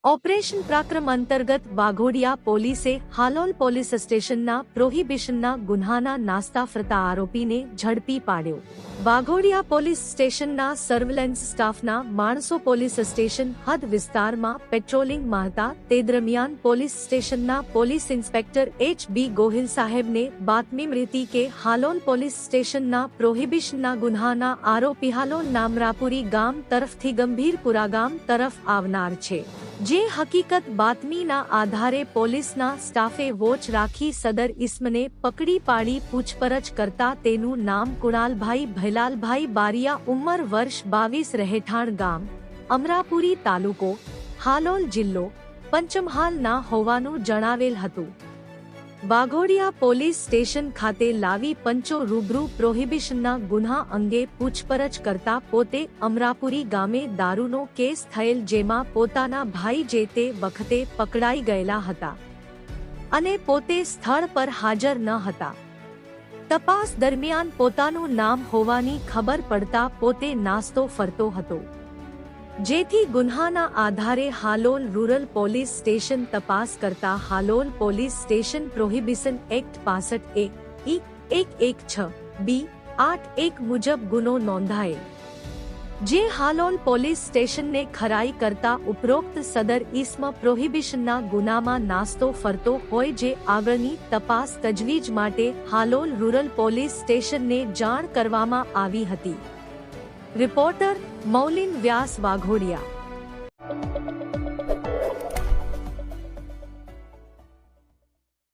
Operation પરાક્રમ અંતર્ગત વાઘોડિયા પોલીસે હાલોલ પોલીસ સ્ટેશનના પ્રોહિબિશનના ગુન્હાના નાસ્તા ફરતા આરોપીને ઝડપી પાડ્યો. વાઘોડિયા પોલીસ સ્ટેશનના સર્વેલન્સ સ્ટાફના માણસો પોલીસ સ્ટેશન હદ વિસ્તારમાં પેટ્રોલિંગમાં હતા તે દરમિયાન પોલીસ સ્ટેશનના પોલીસ ઇન્સ્પેક્ટર H.B. ગોહિલ સાહેબને બાતમી મળી કે હાલોલ પોલીસ સ્ટેશનના પ્રોહિબિશનના ગુન્હાના આરોપી હાલોલ નામરાપુરી ગામ તરફથી ગંભીરપુરા ગામ તરફ આવનાર છે. જે હકીકત બાતમીના આધારે પોલીસના સ્ટાફે વોચ રાખી સદર ઇસમને પકડી પાડી પૂછપરછ કરતા તેનું નામ કુણાલભાઈ ભૈલાલભાઈ બારિયા, ઉંમર વર્ષ 22, રહેઠાણ ગામ અમરાપુરી, તાલુકો હાલોલ, જિલ્લો પંચમહાલના હોવાનું જણાવેલ હતું. વાઘોડિયા પોલીસ સ્ટેશન ખાતે લાવી પંચો રૂબરૂ પ્રોહિબિશનના ગુન્હા અંગે પૂછપરછ કરતા પોતે અમરાપુરી ગામે દારૂનો કેસ થયેલ જેમાં પોતાના ભાઈ જે તે વખતે પકડાઈ ગયેલા હતા અને પોતે સ્થળ પર હાજર ન હતા. તપાસ દરમિયાન પોતાનું નામ હોવાની ખબર પડતા પોતે નાસ્તો ફરતો હતો, જેથી ગુન્હાના આધારે હાલોલ રૂરલ પોલીસ સ્ટેશન તપાસ કરતા Halol police station prohibition act 65A ઈ 116B 81 મુજબ ગુનો નોંધાયેલ, જે હાલોલ પોલીસ સ્ટેશનને ખરાઈ કરતા ઉપરોક્ત સદર ઇસમ પ્રોહિબિશનના ગુનામાં નાસ્તો ફરતો હોય, જે આગળની તપાસ તજવીજ માટે હાલોલ રૂરલ પોલીસ સ્ટેશનને જાણ કરવામાં આવી હતી. રિપોર્ટર મૌલિન વ્યાસ, વાઘોડિયા.